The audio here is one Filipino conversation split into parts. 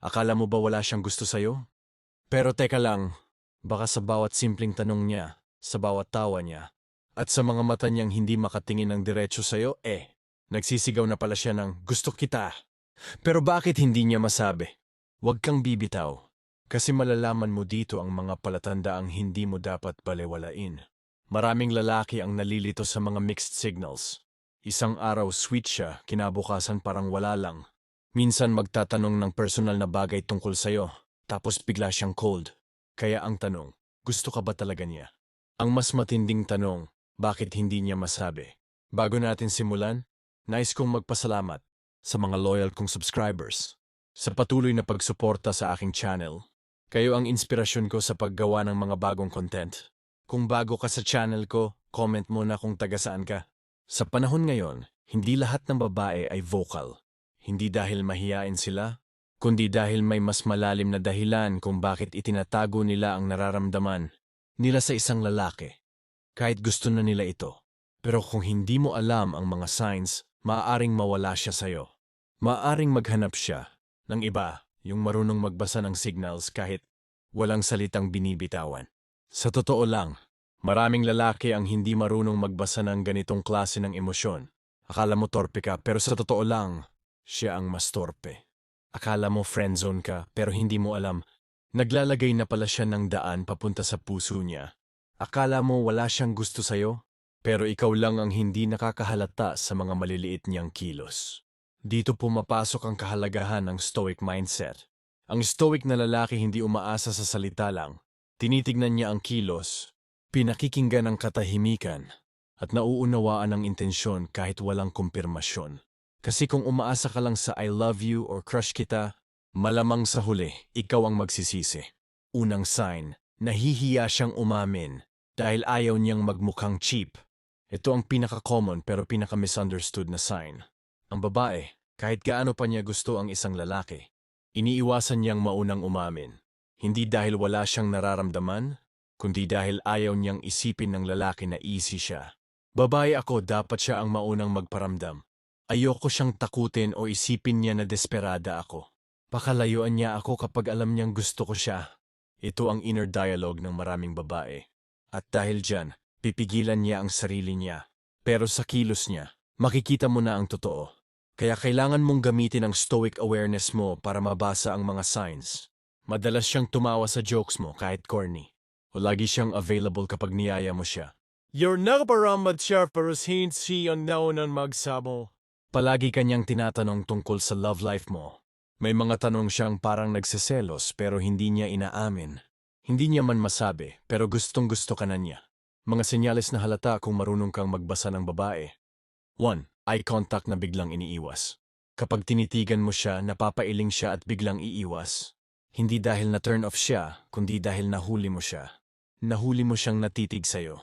Akala mo ba wala siyang gusto sa'yo? Pero teka lang, baka sa bawat simpleng tanong niya, sa bawat tawa niya, at sa mga mata niyang hindi makatingin ng diretso sa'yo, nagsisigaw na pala siya ng gusto kita. Pero bakit hindi niya masabi? Huwag kang bibitaw. Kasi malalaman mo dito ang mga palatandaang hindi mo dapat balewalain. Maraming lalaki ang nalilito sa mga mixed signals. Isang araw sweet siya, kinabukasan parang wala lang. Minsan magtatanong ng personal na bagay tungkol sa'yo, tapos bigla siyang cold. Kaya ang tanong, gusto ka ba talaga niya? Ang mas matinding tanong, bakit hindi niya masabi? Bago natin simulan, nais kong magpasalamat sa mga loyal kong subscribers sa patuloy na pagsuporta sa aking channel. Kayo ang inspirasyon ko sa paggawa ng mga bagong content. Kung bago ka sa channel ko, comment mo na kung taga saan ka. Sa panahon ngayon, hindi lahat ng babae ay vocal. Hindi dahil mahiyain sila, kundi dahil may mas malalim na dahilan kung bakit itinatago nila ang nararamdaman nila sa isang lalaki. Kahit gusto na nila ito. Pero kung hindi mo alam ang mga signs, maaaring mawala siya sa'yo. Maaaring maghanap siya ng iba, yung marunong magbasa ng signals kahit walang salitang binibitawan. Sa totoo lang, maraming lalaki ang hindi marunong magbasa ng ganitong klase ng emosyon. Akala mo torpe ka, pero sa totoo lang, siya ang mas torpe. Akala mo friendzone ka, pero hindi mo alam, naglalagay na pala siya ng daan papunta sa puso niya. Akala mo wala siyang gusto sa'yo, pero ikaw lang ang hindi nakakahalata sa mga maliliit niyang kilos. Dito pumapasok ang kahalagahan ng stoic mindset. Ang stoic na lalaki hindi umaasa sa salita lang. Tinitignan niya ang kilos, pinakikinggan ang katahimikan, at nauunawaan ang intensyon kahit walang kumpirmasyon. Kasi kung umaasa ka lang sa I love you or crush kita, malamang sa huli, ikaw ang magsisisi. Unang sign, nahihiya siyang umamin dahil ayaw niyang magmukhang cheap. Ito ang pinaka-common pero pinaka-misunderstood na sign. Ang babae, kahit gaano pa niya gusto ang isang lalaki, iniiwasan niyang maunang umamin. Hindi dahil wala siyang nararamdaman, kundi dahil ayaw niyang isipin ng lalaki na easy siya. Babae ako, dapat siya ang maunang magparamdam. Ayoko siyang takutin o isipin niya na desperada ako. Pakalayuan niya ako kapag alam niyang gusto ko siya. Ito ang inner dialogue ng maraming babae. At dahil dyan, pipigilan niya ang sarili niya. Pero sa kilos niya, makikita mo na ang totoo. Kaya kailangan mong gamitin ang stoic awareness mo para mabasa ang mga signs. Madalas siyang tumawa sa jokes mo kahit corny. O lagi siyang available kapag niyaya mo siya. You're nakaparamad siya pero hindi ang naunan magsamo. Palagi kanyang tinatanong tungkol sa love life mo. May mga tanong siyang parang nagseselos pero hindi niya inaamin. Hindi niya man masabi pero gustong-gusto ka na niya. Mga senyales na halata kung marunong kang magbasa ng babae. 1. Eye contact na biglang iniiwas. Kapag tinitigan mo siya, napapailing siya at biglang iiwas. Hindi dahil na turn off siya, kundi dahil nahuli mo siya. Nahuli mo siyang natitig sa'yo.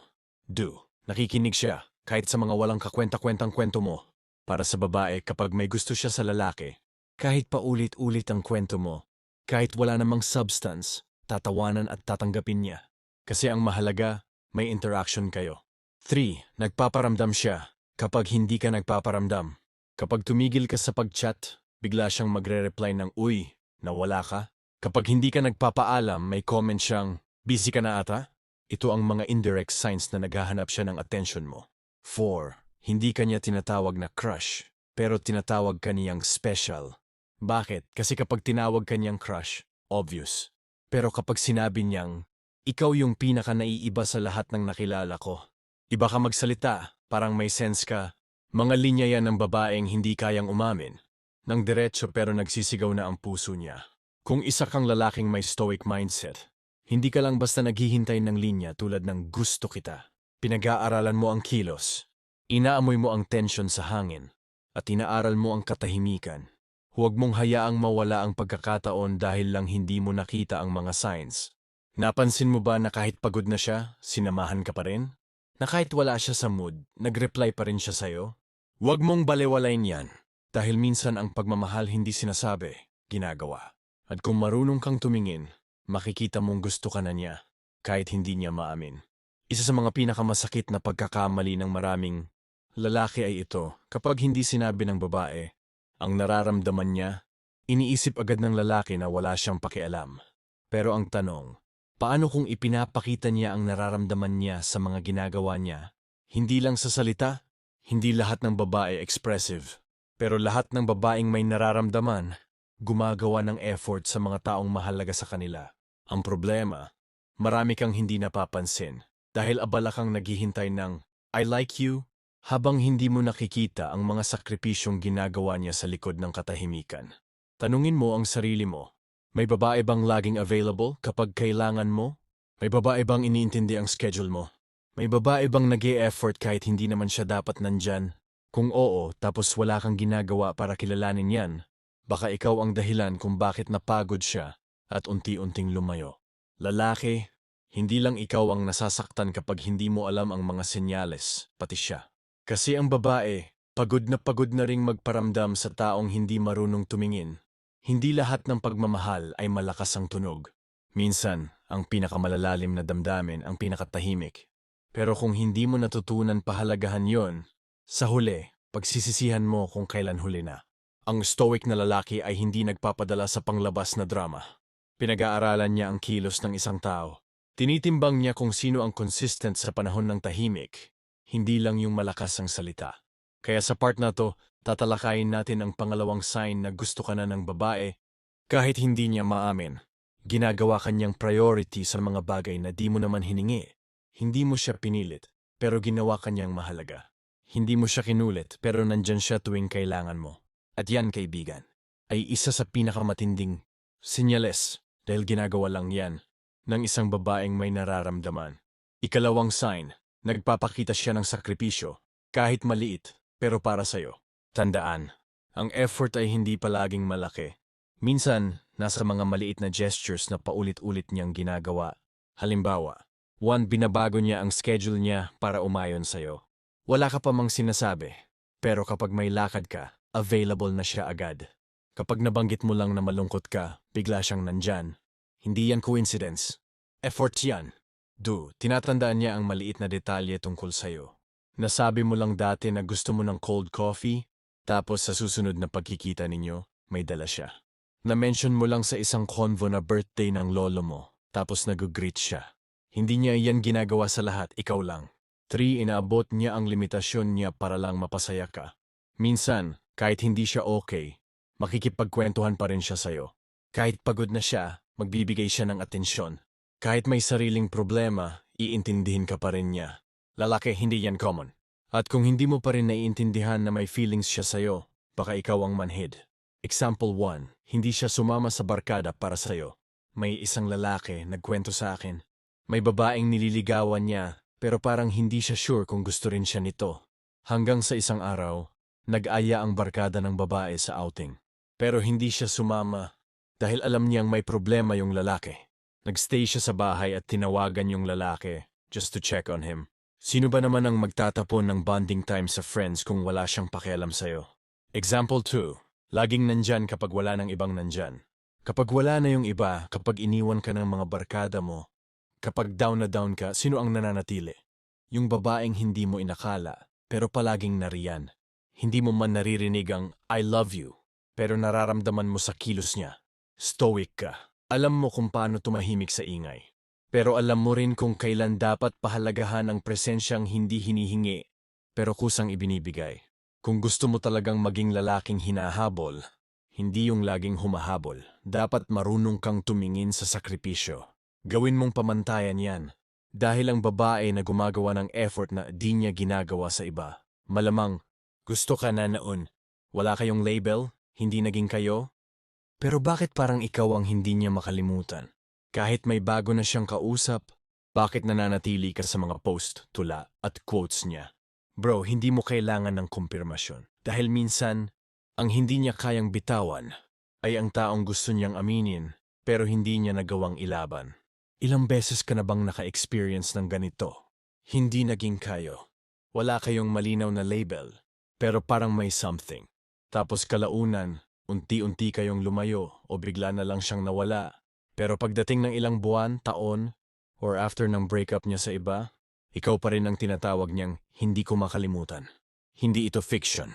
2. Nakikinig siya, kahit sa mga walang kakwenta-kwentang kwento mo. Para sa babae, kapag may gusto siya sa lalaki, kahit paulit-ulit ang kwento mo, kahit wala namang substance, tatawanan at tatanggapin niya. Kasi ang mahalaga, may interaction kayo. 3. Nagpaparamdam siya kapag hindi ka nagpaparamdam. Kapag tumigil ka sa pag-chat, bigla siyang magre-reply ng uy, nawala ka. Kapag hindi ka nagpapaalam, may comment siyang, busy ka na ata? Ito ang mga indirect signs na naghahanap siya ng attention mo. 4. Hindi ka niya tinatawag na crush, pero tinatawag ka niyang special. Bakit? Kasi kapag tinawag ka niyang crush, obvious. Pero kapag sinabi niyang, ikaw yung pinaka-naiiba sa lahat ng nakilala ko. Iba ka magsalita, parang may sense ka. Mga linya yan ng babaeng hindi kayang umamin. Nang diretso pero nagsisigaw na ang puso niya. Kung isa kang lalaking may stoic mindset, hindi ka lang basta naghihintay ng linya tulad ng gusto kita. Pinag-aaralan mo ang kilos. Inaamoy mo ang tension sa hangin. At inaaral mo ang katahimikan. Huwag mong hayaang mawala ang pagkakataon dahil lang hindi mo nakita ang mga signs. Napansin mo ba na kahit pagod na siya, sinamahan ka pa rin? Na kahit wala siya sa mood, nag-reply pa rin siya sa'yo? Huwag mong balewalain yan. Dahil minsan ang pagmamahal hindi sinasabi, ginagawa. At kung marunong kang tumingin, makikita mong gusto ka na niya, kahit hindi niya maamin. Isa sa mga pinakamasakit na pagkakamali ng maraming lalaki ay ito, kapag hindi sinabi ng babae, ang nararamdaman niya, Iniisip agad ng lalaki na wala siyang pakialam. Pero ang tanong, paano kung ipinapakita niya ang nararamdaman niya sa mga ginagawa niya? Hindi lang sa salita, hindi lahat ng babae expressive. Pero lahat ng babaeng may nararamdaman, gumagawa ng effort sa mga taong mahalaga sa kanila. Ang problema, marami kang hindi napapansin dahil abala kang naghihintay ng I like you habang hindi mo nakikita ang mga sakripisyong ginagawa niya sa likod ng katahimikan. Tanungin mo ang sarili mo, may babae bang laging available kapag kailangan mo? May babae bang iniintindi ang schedule mo? May babae bang nag-e-effort kahit hindi naman siya dapat nandyan? Kung oo, tapos wala kang ginagawa para kilalanin yan, baka ikaw ang dahilan kung bakit napagod siya at unti-unting lumayo. Lalaki, hindi lang ikaw ang nasasaktan kapag hindi mo alam ang mga senyales, pati siya. Kasi ang babae, pagod na ring magparamdam sa taong hindi marunong tumingin. Hindi lahat ng pagmamahal ay malakas ang tunog. Minsan, ang pinakamalalalim na damdamin ang pinakatahimik. Pero kung hindi mo natutunan pahalagahan yon, sa huli, pagsisisihan mo kung kailan huli na. Ang stoic na lalaki ay hindi nagpapadala sa panglabas na drama. Pinag-aaralan niya ang kilos ng isang tao. Tinitimbang niya kung sino ang consistent sa panahon ng tahimik, hindi lang yung malakas ang salita. Kaya sa part na to, tatalakayin natin ang pangalawang sign na gusto ka na ng babae kahit hindi niya maamin. Ginagawa kanyang priority sa mga bagay na di mo naman hiningi. Hindi mo siya pinilit, pero ginawa kanyang mahalaga. Hindi mo siya kinulit, pero nandyan siya tuwing kailangan mo. At yan, kaibigan, ay isa sa pinakamatinding senyales dahil ginagawa lang yan ng isang babaeng may nararamdaman. Ikalawang sign, nagpapakita siya ng sakripisyo, kahit maliit, pero para sa'yo. Tandaan, ang effort ay hindi palaging malaki. Minsan, nasa mga maliit na gestures na paulit-ulit niyang ginagawa. Halimbawa, binabago niya ang schedule niya para umayon sa'yo. Wala ka pa mang sinasabi, pero kapag may lakad ka, available na siya agad. Kapag nabanggit mo lang na malungkot ka, bigla siyang nandyan. Hindi yan coincidence. Effort yan. Tinatandaan niya ang maliit na detalye tungkol sa'yo. Nasabi mo lang dati na gusto mo ng cold coffee, tapos sa susunod na pagkikita ninyo, may dala siya. Na-mention mo lang sa isang convo na birthday ng lolo mo, tapos nag-greet siya. Hindi niya yan ginagawa sa lahat, ikaw lang. 3. Inaabot niya ang limitasyon niya para lang mapasaya ka. Minsan, kahit hindi siya okay, makikipagkwentuhan pa rin siya sa'yo. Kahit pagod na siya, magbibigay siya ng atensyon. Kahit may sariling problema, iintindihin ka pa rin niya. Lalaki, hindi yan common. At kung hindi mo pa rin naiintindihan na may feelings siya sa'yo, baka ikaw ang manhid. Example 1, hindi siya sumama sa barkada para sa'yo. May isang lalaki nagkwento sa akin. May babaeng nililigawan niya, pero parang hindi siya sure kung gusto rin siya nito. Hanggang sa isang araw, nag-aya ang barkada ng babae sa outing. Pero hindi siya sumama dahil alam niyang may problema yung lalaki. Nagstay siya sa bahay at tinawagan yung lalaki just to check on him. Sino ba naman ang magtatapon ng bonding time sa friends kung wala siyang pakialam sa'yo? Example 2, laging nandyan kapag wala ng ibang nandyan. Kapag wala na yung iba, kapag iniwan ka ng mga barkada mo, kapag down na down ka, sino ang nananatili? Yung babaeng hindi mo inakala, pero palaging nariyan. Hindi mo man naririnig ang I love you, pero nararamdaman mo sa kilos niya. Stoic ka. Alam mo kung paano tumahimik sa ingay. Pero alam mo rin kung kailan dapat pahalagahan ang presensyang hindi hinihingi, pero kusang ibinibigay. Kung gusto mo talagang maging lalaking hinahabol, hindi yung laging humahabol. Dapat marunong kang tumingin sa sakripisyo. Gawin mong pamantayan yan. Dahil ang babae na gumagawa ng effort na di niya ginagawa sa iba, malamang gusto ka na noon. Wala kayong label, hindi naging kayo. Pero bakit parang ikaw ang hindi niya makalimutan? Kahit may bago na siyang kausap, bakit nananatili ka sa mga post, tula at quotes niya? Bro, hindi mo kailangan ng kumpirmasyon. Dahil minsan, ang hindi niya kayang bitawan ay ang taong gusto niyang aminin pero hindi niya nagawang ilaban. Ilang beses ka na bang naka-experience ng ganito? Hindi naging kayo. Wala kayong malinaw na label, pero parang may something. Tapos kalaunan, unti-unti kayong lumayo o bigla na lang siyang nawala. Pero pagdating ng ilang buwan, taon, or after ng breakup niya sa iba, ikaw pa rin ang tinatawag niyang hindi ko makalimutan. Hindi ito fiction.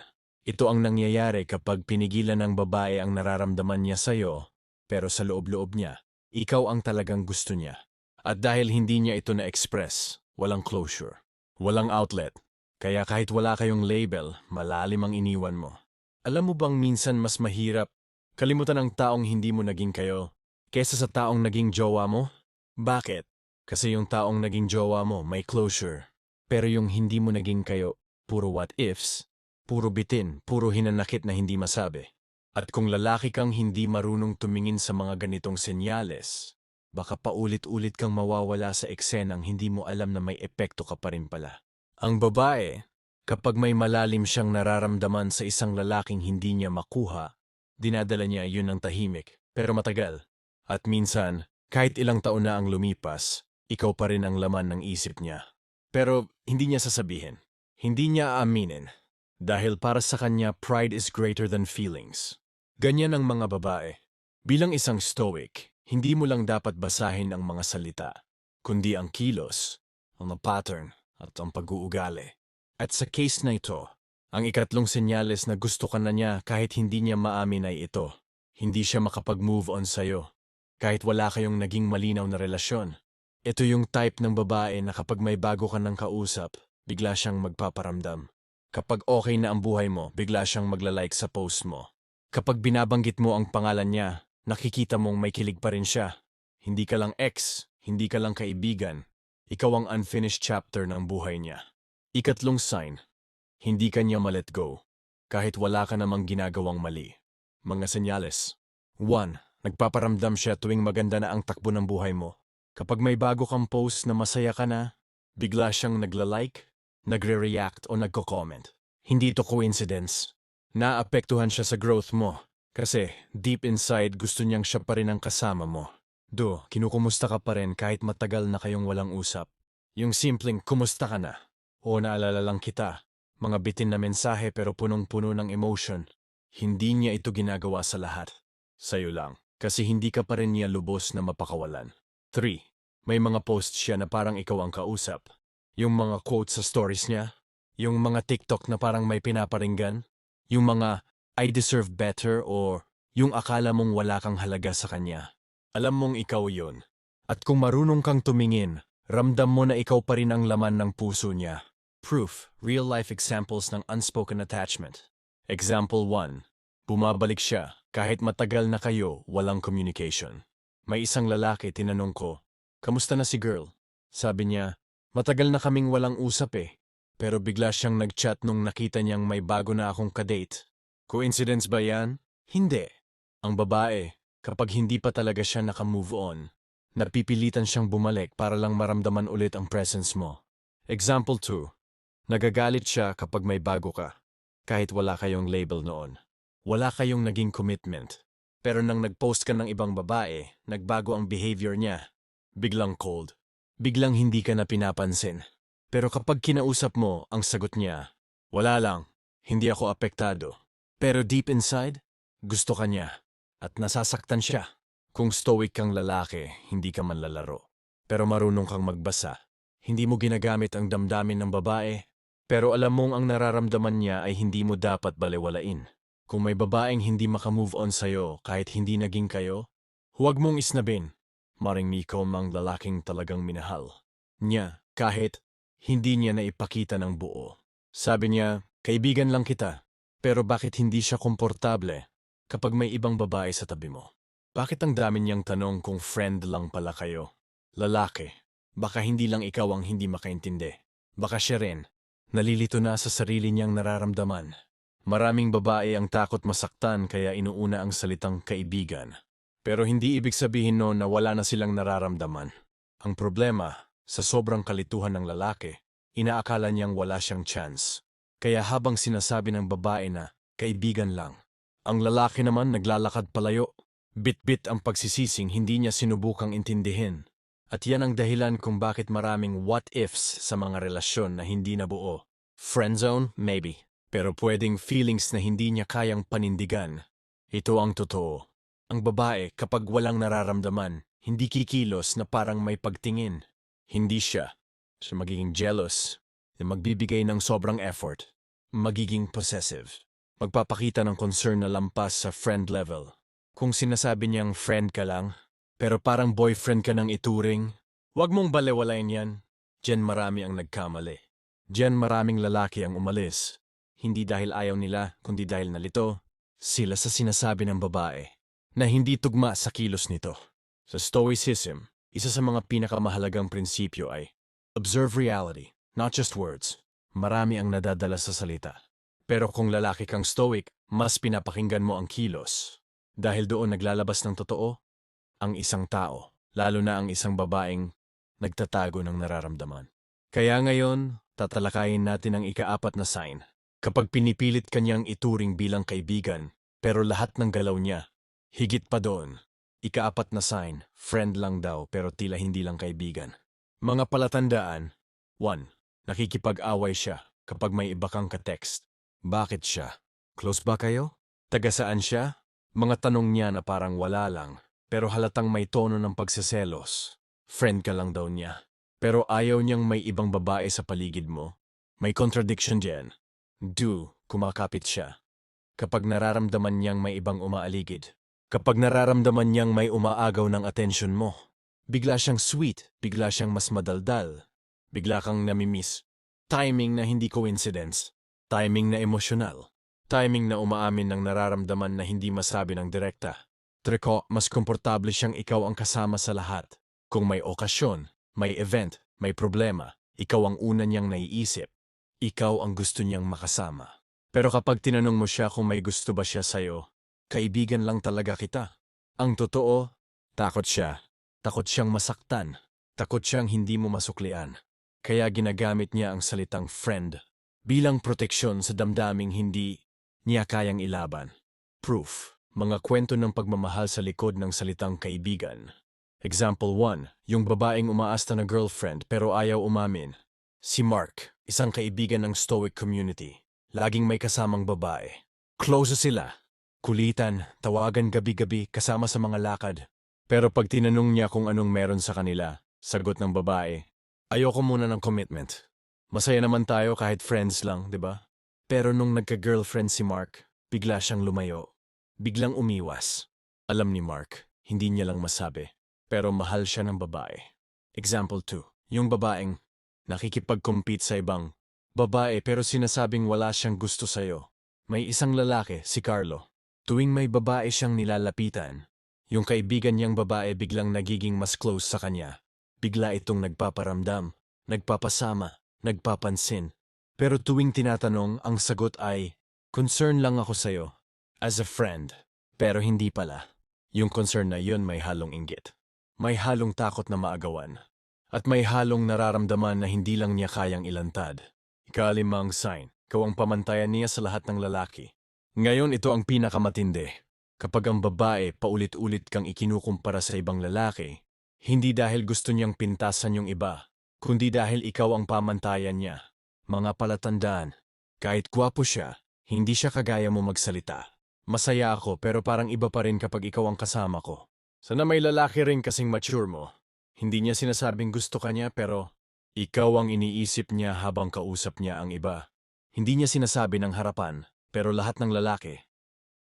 Ito ang nangyayari kapag pinigilan ng babae ang nararamdaman niya sa'yo, pero sa loob-loob niya, ikaw ang talagang gusto niya. At dahil hindi niya ito na-express, walang closure, walang outlet. Kaya kahit wala kayong label, malalim ang iniwan mo. Alam mo bang minsan mas mahirap kalimutan ang taong hindi mo naging kayo kesa sa taong naging jowa mo? Bakit? Kasi yung taong naging jowa mo may closure. Pero yung hindi mo naging kayo, puro what ifs, puro bitin, puro hinanakit na hindi masabi. At kung lalaki kang hindi marunong tumingin sa mga ganitong senyales, baka paulit-ulit kang mawawala sa eksenang hindi mo alam na may epekto ka pa rin pala. Ang babae, kapag may malalim siyang nararamdaman sa isang lalaking hindi niya makuha, dinadala niya yun ng tahimik, pero matagal. At minsan, kahit ilang taon na ang lumipas, ikaw pa rin ang laman ng isip niya. Pero hindi niya sasabihin. Hindi niya aaminin. Dahil para sa kanya, pride is greater than feelings. Ganyan ang mga babae. Bilang isang stoic, hindi mo lang dapat basahin ang mga salita, kundi ang kilos, ang pattern, at ang pag-uugali. At sa case na ito, ang ikatlong senyales na gusto ka na niya kahit hindi niya maamin ay ito. Hindi siya makapag-move on sa'yo, kahit wala kayong naging malinaw na relasyon. Ito yung type ng babae na kapag may bago ka ng kausap, bigla siyang magpaparamdam. Kapag okay na ang buhay mo, bigla siyang magla-like sa post mo. Kapag binabanggit mo ang pangalan niya, nakikita mong may kilig pa rin siya. Hindi ka lang ex, hindi ka lang kaibigan. Ikaw ang unfinished chapter ng buhay niya. Ikatlong sign, hindi ka niya ma-let go, kahit wala ka namang ginagawang mali. Mga senyales. 1. Nagpaparamdam siya tuwing maganda na ang takbo ng buhay mo. Kapag may bago kang post na masaya ka na, bigla siyang nagla-like, nagre-react o nagko-comment. Hindi ito coincidence. Naapektuhan siya sa growth mo kasi deep inside gusto niyang siya pa rin ang kasama mo. Kinukumusta ka pa rin kahit matagal na kayong walang usap. Yung simpleng kumusta ka na? O naalala lang kita. Mga bitin na mensahe pero punong-puno ng emotion. Hindi niya ito ginagawa sa lahat. Sa'yo lang. Kasi hindi ka pa rin niya lubos na mapakawalan. 3. May mga post siya na parang ikaw ang kausap. Yung mga quotes sa stories niya. Yung mga TikTok na parang may pinaparinggan. Yung mga I deserve better or yung akala mong wala kang halaga sa kanya. Alam mong ikaw yon. At kung marunong kang tumingin, ramdam mo na ikaw pa rin ang laman ng puso niya. Proof, real-life examples ng unspoken attachment. Example 1. Bumabalik siya kahit matagal na kayo walang communication. May isang lalaki tinanong ko, "Kamusta na si girl?" Sabi niya, "Matagal na kaming walang usap eh." Pero bigla siyang nag-chat nung nakita niyang may bago na akong kadate. Coincidence ba yan? Hindi. Ang babae, kapag hindi pa talaga siya naka-move on, napipilitan siyang bumalik para lang maramdaman ulit ang presence mo. Example 2. Nagagalit siya kapag may bago ka, kahit wala kayong label noon. Wala kayong naging commitment. Pero nang nag-post ka ng ibang babae, nagbago ang behavior niya. Biglang cold. Biglang hindi ka na pinapansin. Pero kapag kinausap mo, ang sagot niya, "Wala lang, hindi ako apektado." Pero deep inside, gusto ka niya. At nasasaktan siya. Kung stoic kang lalaki, hindi ka man lalaro. Pero marunong kang magbasa. Hindi mo ginagamit ang damdamin ng babae, pero alam mong ang nararamdaman niya ay hindi mo dapat balewalain. Kung may babaeng hindi makamove on sa'yo kahit hindi naging kayo, huwag mong isnabin. Maring ikaw mang lalaking talagang minahal niya kahit hindi niya naipakita ng buo. Sabi niya, "Kaibigan lang kita." Pero bakit hindi siya komportable kapag may ibang babae sa tabi mo? Bakit ang dami niyang tanong kung friend lang pala kayo? Lalaki, baka hindi lang ikaw ang hindi makaintindi. Baka siya rin, nalilito na sa sarili niyang nararamdaman. Maraming babae ang takot masaktan kaya inuuna ang salitang kaibigan. Pero hindi ibig sabihin noon na wala na silang nararamdaman. Ang problema, sa sobrang kalituhan ng lalaki, inaakala niyang wala siyang chance. Kaya habang sinasabi ng babae na kaibigan lang, ang lalaki naman naglalakad palayo. Bit-bit ang pagsisising hindi niya sinubukang intindihin. At yan ang dahilan kung bakit maraming what-ifs sa mga relasyon na hindi nabuo. Friendzone? Maybe. Pero pwedeng feelings na hindi niya kayang panindigan. Ito ang totoo. Ang babae kapag walang nararamdaman, hindi kikilos na parang may pagtingin. Hindi siya. Siya magiging jealous, na magbibigay ng sobrang effort, magiging possessive. Magpapakita ng concern na lampas sa friend level. Kung sinasabi niyang friend ka lang, pero parang boyfriend ka ng ituring, huwag mong balewalain yan. Diyan marami ang nagkamali. Diyan maraming lalaki ang umalis. Hindi dahil ayaw nila, kundi dahil nalito sila sa sinasabi ng babae na hindi tugma sa kilos nito. Sa Stoicism, isa sa mga pinakamahalagang prinsipyo ay observe reality, not just words. Marami ang nadadala sa salita. Pero kung lalaki kang stoic, mas pinapakinggan mo ang kilos. Dahil doon naglalabas ng totoo ang isang tao, lalo na ang isang babaeng nagtatago ng nararamdaman. Kaya ngayon, tatalakayin natin ang ikaapat na sign. Kapag pinipilit kanyang ituring bilang kaibigan, pero lahat ng galaw niya, higit pa doon. Ikaapat na sign, friend lang daw pero tila hindi lang kaibigan. Mga palatandaan, 1. Nakikipag-away siya kapag may iba kang ka-text. Bakit siya? Close ba kayo? Taga saan siya? Mga tanong niya na parang wala lang, pero halatang may tono ng pagseselos. Friend ka lang daw niya. Pero ayaw niyang may ibang babae sa paligid mo. May contradiction diyan. 2. Kumakapit siya. Kapag nararamdaman niyang may ibang umaaligid. Kapag nararamdaman niyang may umaagaw ng atensyon mo. Bigla siyang sweet, bigla siyang mas madaldal. Bigla kang namimiss. Timing na hindi coincidence. Timing na emosyonal. Timing na umaamin ng nararamdaman na hindi masabi ng direkta. Triko, mas komportable siyang ikaw ang kasama sa lahat. Kung may okasyon, may event, may problema, ikaw ang una niyang naiisip. Ikaw ang gusto niyang makasama. Pero kapag tinanong mo siya kung may gusto ba siya sa'yo, kaibigan lang talaga kita. Ang totoo, takot siya. Takot siyang masaktan. Takot siyang hindi mo masuklian. Kaya ginagamit niya ang salitang friend bilang proteksyon sa damdaming hindi niya kayang ilaban. Proof. Mga kwento ng pagmamahal sa likod ng salitang kaibigan. Example 1. Yung babaeng umaasta na girlfriend pero ayaw umamin. Si Mark, isang kaibigan ng Stoic community. Laging may kasamang babae. Close sila. Kulitan, tawagan gabi-gabi kasama sa mga lakad. Pero pag tinanong niya kung anong meron sa kanila, sagot ng babae, ayoko muna ng commitment. Masaya naman tayo kahit friends lang, di ba? Pero nung nagka-girlfriend si Mark, bigla siyang lumayo. Biglang umiwas. Alam ni Mark, hindi niya lang masabi. Pero mahal siya ng babae. Example 2. Yung babaeng nakikipag-compete sa ibang babae pero sinasabing wala siyang gusto sa'yo. May isang lalaki, si Carlo. Tuwing may babae siyang nilalapitan, yung kaibigan niyang babae biglang nagiging mas close sa kanya. Bigla itong nagpaparamdam, nagpapasama, nagpapansin. Pero tuwing tinatanong, ang sagot ay, concern lang ako sa'yo. As a friend. Pero hindi pala. Yung concern na yun may halong inggit. May halong takot na maagawan. At may halong nararamdaman na hindi lang niya kayang ilantad. Ika-5 sign, ikaw ang pamantayan niya sa lahat ng lalaki. Ngayon ito ang pinakamatindi. Kapag ang babae paulit-ulit kang ikinukumpara sa ibang lalaki, hindi dahil gusto niyang pintasan yung iba, kundi dahil ikaw ang pamantayan niya. Mga palatandaan, kahit gwapo siya, hindi siya kagaya mo magsalita. Masaya ako pero parang iba pa rin kapag ikaw ang kasama ko. Sana may lalaki rin kasing mature mo. Hindi niya sinasabing gusto ka niya pero ikaw ang iniisip niya habang kausap niya ang iba. Hindi niya sinasabi ng harapan pero lahat ng lalaki.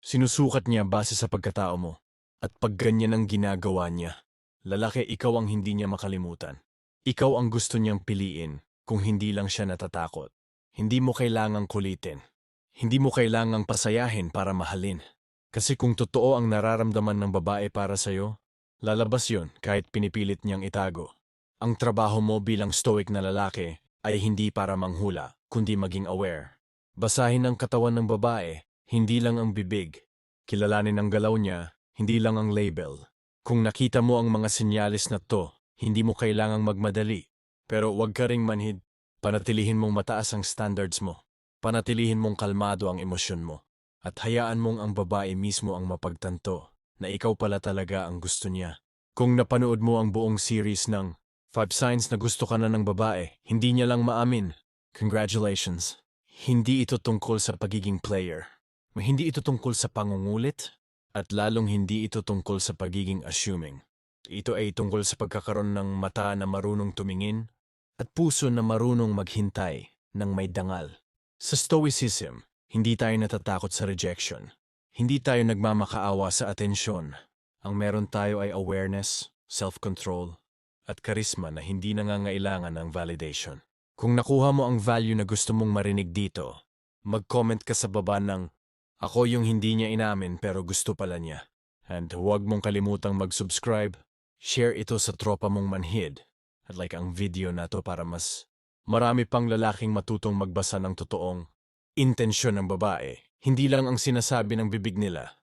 Sinusukat niya base sa pagkatao mo. At pag ganyan ang ginagawa niya, lalaki ikaw ang hindi niya makalimutan. Ikaw ang gusto niyang piliin kung hindi lang siya natatakot. Hindi mo kailangang kulitin. Hindi mo kailangang pasayahin para mahalin. Kasi kung totoo ang nararamdaman ng babae para sa'yo, lalabas yun kahit pinipilit niyang itago. Ang trabaho mo bilang stoic na lalaki ay hindi para manghula, kundi maging aware. Basahin ang katawan ng babae, hindi lang ang bibig. Kilalanin ang galaw niya, hindi lang ang label. Kung nakita mo ang mga sinyalis na to, hindi mo kailangang magmadali. Pero huwag ka ring manhid. Panatilihin mong mataas ang standards mo. Panatilihin mong kalmado ang emosyon mo. At hayaan mong ang babae mismo ang mapagtanto na ikaw pala talaga ang gusto niya. Kung napanood mo ang buong series ng 5 Signs na gusto ka na ng babae, hindi niya lang maamin. Congratulations. Hindi ito tungkol sa pagiging player. Hindi ito tungkol sa pangungulit. At lalong hindi ito tungkol sa pagiging assuming. Ito ay tungkol sa pagkakaroon ng mata na marunong tumingin at puso na marunong maghintay ng may dangal. Sa Stoicism, Hindi tayo natatakot sa rejection. Hindi tayo nagmamakaawa sa atensyon. Ang meron tayo ay awareness, self-control, at karisma na hindi nangangailangan ng validation. Kung nakuha mo ang value na gusto mong marinig dito, mag-comment ka sa baba ng "Ako yung hindi niya inamin pero gusto pala niya." And huwag mong kalimutang mag-subscribe, share ito sa tropa mong manhid, at like ang video na to para mas marami pang lalaking matutong magbasa ng totoong intensyon ng babae, hindi lang ang sinasabi ng bibig nila.